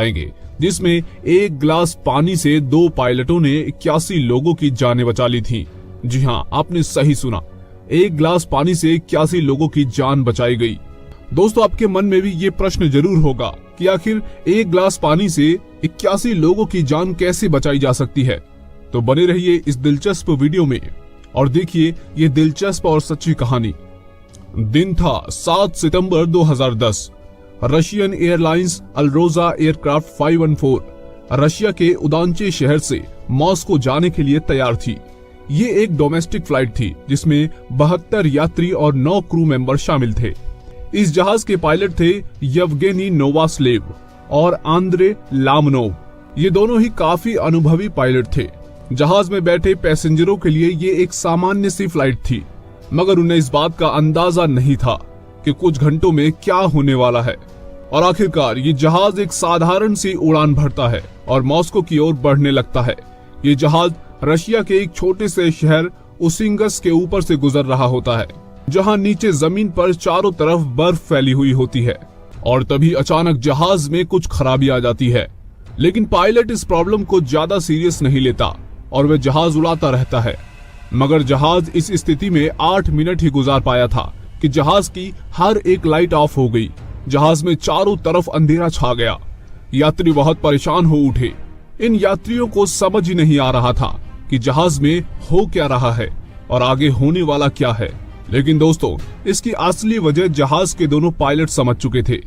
आएंगे, जिसमें एक गिलास पानी से 2 पायलटों ने 81 लोगों की जानें बचा ली थी। जी हाँ, आपने सही सुना, एक गिलास पानी से 81 लोगों की जान बचाई गई। दोस्तों, आपके मन में भी ये प्रश्न जरूर होगा कि आखिर एक गिलास पानी से 81 लोगों की जान कैसे बचाई जा सकती है। तो बने रहिए इस दिलचस्प वीडियो में और देखिए ये दिलचस्प और सच्ची कहानी। दिन था 7 सितंबर 2010। रशियन एयरलाइंस अल्रोजा एयरक्राफ्ट 514 रशिया के उदानचे शहर से मॉस्को जाने के लिए तैयार थी। ये एक डोमेस्टिक फ्लाइट थी जिसमें 72 यात्री और 9 क्रू मेंबर शामिल थे। इस जहाज के पायलट थे येवगेनी नोवास्लेव और आंद्रे लामनोव। ये दोनों ही काफी अनुभवी पायलट थे। जहाज में बैठे पैसेंजरों के लिए ये एक सामान्य सी फ्लाइट थी, मगर उन्हें इस बात का अंदाजा नहीं था कि कुछ घंटों में क्या होने वाला है। और आखिरकार ये जहाज एक साधारण सी उड़ान भरता है और मॉस्को की ओर बढ़ने लगता है। ये जहाज रशिया के एक छोटे से शहर उसिंगस के ऊपर से गुजर रहा होता है, जहां नीचे जमीन पर चारों तरफ बर्फ फैली हुई होती है। और तभी अचानक जहाज में कुछ खराबी आ जाती है, लेकिन पायलट इस प्रॉब्लम को ज्यादा सीरियस नहीं लेता और वह जहाज उड़ाता रहता है। मगर जहाज इस स्थिति में 8 मिनट ही गुजार पाया था कि जहाज की हर एक लाइट ऑफ हो गई। जहाज में चारों तरफ अंधेरा छा गया। यात्री बहुत परेशान हो उठे। इन यात्रियों को समझ ही नहीं आ रहा था कि जहाज में हो क्या रहा है और आगे होने वाला क्या है। लेकिन दोस्तों, इसकी असली वजह जहाज के दोनों पायलट समझ चुके थे।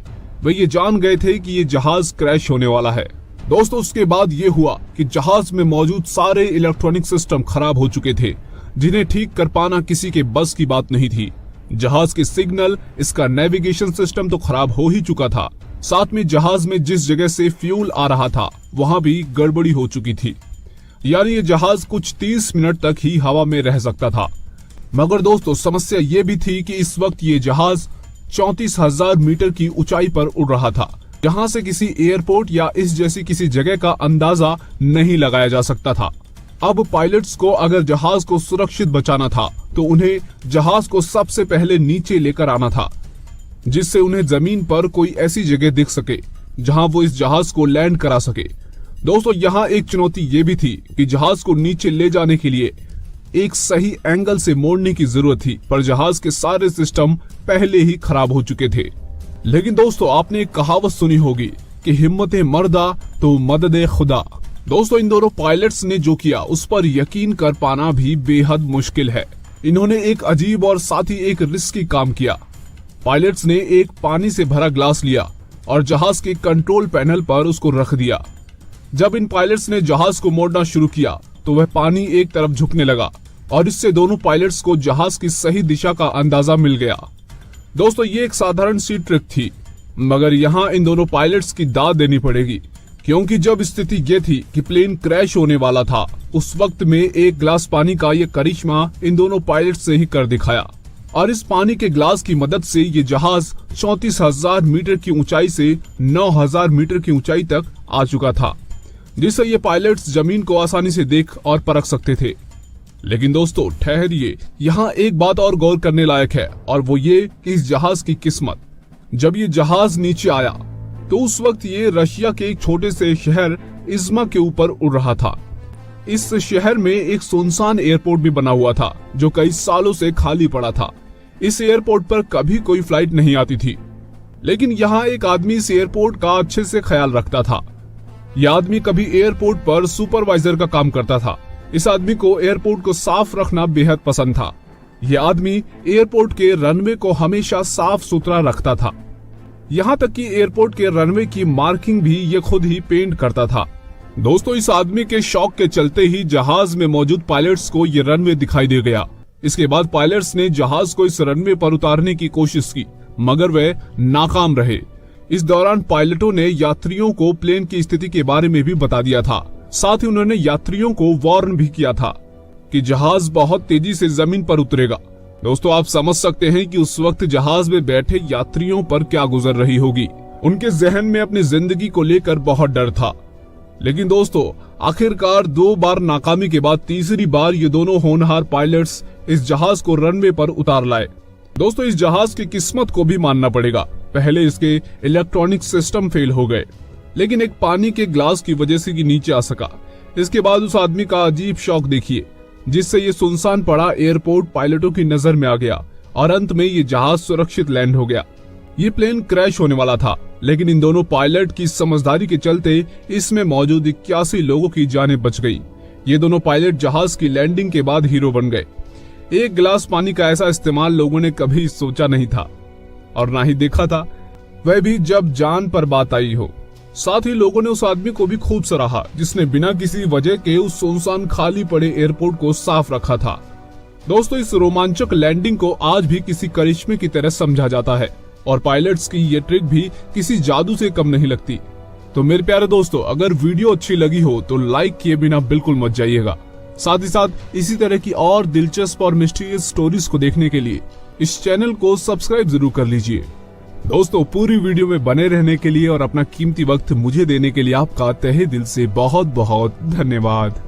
वे ये जान गए थे कि ये जहाज क्रैश होने वाला है। दोस्तों, उसके बाद ये हुआ कि जहाज में मौजूद सारे इलेक्ट्रॉनिक सिस्टम खराब हो चुके थे, जिन्हें ठीक कर पाना किसी के बस की बात नहीं थी। जहाज के सिग्नल, इसका नेविगेशन सिस्टम तो खराब हो ही चुका था, साथ में जहाज में जिस जगह से फ्यूल आ रहा था वहां भी गड़बड़ी हो चुकी थी। यानी ये जहाज कुछ 30 मिनट तक ही हवा में रह सकता था। मगर दोस्तों, समस्या ये भी थी कि इस वक्त ये जहाज 34,000 मीटर की ऊंचाई पर उड़ रहा था, जहां से किसी एयरपोर्ट या इस जैसी किसी जगह का अंदाजा नहीं लगाया जा सकता था। अब पायलट्स को अगर जहाज को सुरक्षित बचाना था तो उन्हें जहाज को सबसे पहले नीचे लेकर आना था, जिससे उन्हें जमीन पर कोई ऐसी जगह दिख सके जहां वो इस जहाज को लैंड करा सके। दोस्तों, यहाँ एक चुनौती ये भी थी कि जहाज को नीचे ले जाने के लिए एक सही एंगल से मोड़ने की जरूरत थी, पर जहाज के सारे सिस्टम पहले ही खराब हो चुके थे। लेकिन दोस्तों, आपने एक कहावत सुनी होगी कि हिम्मत मर्दा तो मदद खुदा। दोस्तों, इन दोनों पायलट्स ने जो किया उस पर यकीन कर पाना भी बेहद मुश्किल है। इन्होंने एक अजीब और साथ ही एक रिस्की काम किया। पायलट्स ने एक पानी से भरा ग्लास लिया और जहाज के कंट्रोल पैनल पर उसको रख दिया। जब इन पायलट्स ने जहाज को मोड़ना शुरू किया तो वह पानी एक तरफ झुकने लगा और इससे दोनों पायलट्स को जहाज की सही दिशा का अंदाजा मिल गया। दोस्तों, ये एक साधारण सी ट्रिक थी, मगर यहाँ इन दोनों पायलट्स की दाद देनी पड़ेगी, क्योंकि जब स्थिति ये थी कि प्लेन क्रैश होने वाला था, उस वक्त में एक गिलास पानी का ये करिश्मा इन दोनों पायलट्स ने ही कर दिखाया। और इस पानी के ग्लास की मदद से ये जहाज 34,000 मीटर की ऊंचाई से 9,000 मीटर की ऊंचाई तक आ चुका था, जिससे ये पायलट्स जमीन को आसानी से देख और परख सकते थे। लेकिन दोस्तों, ठहरिए, यहाँ एक बात और गौर करने लायक है, और वो ये कि इस जहाज की किस्मत। जब ये जहाज नीचे आया तो उस वक्त ये रशिया के एक छोटे से शहर इज्मा के ऊपर उड़ रहा था। इस शहर में एक सुनसान एयरपोर्ट भी बना हुआ था, जो कई सालों से खाली पड़ा था। इस एयरपोर्ट पर कभी कोई फ्लाइट नहीं आती थी, लेकिन यहाँ एक आदमी इस एयरपोर्ट का अच्छे से ख्याल रखता था। यह आदमी कभी एयरपोर्ट पर सुपरवाइजर का काम करता था। इस आदमी को एयरपोर्ट को साफ रखना बेहद पसंद था। यह आदमी एयरपोर्ट के रनवे को हमेशा साफ सुथरा रखता था। यहाँ तक कि एयरपोर्ट के रनवे की मार्किंग भी ये खुद ही पेंट करता था। दोस्तों, इस आदमी के शौक के चलते ही जहाज में मौजूद पायलट्स को ये रनवे दिखाई दे गया। इसके बाद पायलट्स ने जहाज को इस रनवे पर उतारने की कोशिश की, मगर वे नाकाम रहे। इस दौरान पायलटों ने यात्रियों को प्लेन की स्थिति के बारे में भी बता दिया था। साथ ही उन्होंने यात्रियों को वार्न भी किया था कि जहाज बहुत तेजी से जमीन पर उतरेगा। दोस्तों, आप समझ सकते हैं कि उस वक्त जहाज में बैठे यात्रियों पर क्या गुजर रही होगी। उनके जहन में अपनी जिंदगी को लेकर बहुत डर था। लेकिन दोस्तों, आखिरकार 2 बार नाकामी के बाद तीसरी बार ये दोनों होनहार पायलट्स इस जहाज को रनवे पर उतार लाए। दोस्तों, इस जहाज की किस्मत को भी मानना पड़ेगा। पहले इसके इलेक्ट्रॉनिक सिस्टम फेल हो गए, लेकिन एक पानी के ग्लास की वजह से कि नीचे आ सका। इसके बाद उस आदमी का अजीब शौक देखिए, जिससे ये सुनसान पड़ा एयरपोर्ट पायलटों की नजर में आ गया और अंत में ये जहाज सुरक्षित लैंड हो गया। ये प्लेन क्रैश होने वाला था, लेकिन इन दोनों पायलट की समझदारी के चलते इसमें मौजूद 81 लोगों की जानें बच गई। ये दोनों पायलट जहाज की लैंडिंग के बाद हीरो बन गए। एक गिलास पानी का ऐसा इस्तेमाल लोगों ने कभी सोचा नहीं था और ना ही देखा था, वह भी जब जान पर बात आई हो। साथ ही लोगों ने उस आदमी को भी खूब सराहा, जिसने बिना किसी वजह के उस सुनसान खाली पड़े एयरपोर्ट को साफ रखा था। दोस्तों, इस रोमांचक लैंडिंग को आज भी किसी करिश्मे की तरह समझा जाता है और पायलट्स की ये ट्रिक भी किसी जादू से कम नहीं लगती। तो मेरे प्यारे दोस्तों, अगर वीडियो अच्छी लगी हो तो लाइक किए बिना बिल्कुल मत जाइएगा। साथ ही साथ इसी तरह की और दिलचस्प और मिस्टीरियस स्टोरीज को देखने के लिए इस चैनल को सब्सक्राइब जरूर कर लीजिए। दोस्तों, पूरी वीडियो में बने रहने के लिए और अपना कीमती वक्त मुझे देने के लिए आपका तहे दिल से बहुत बहुत धन्यवाद।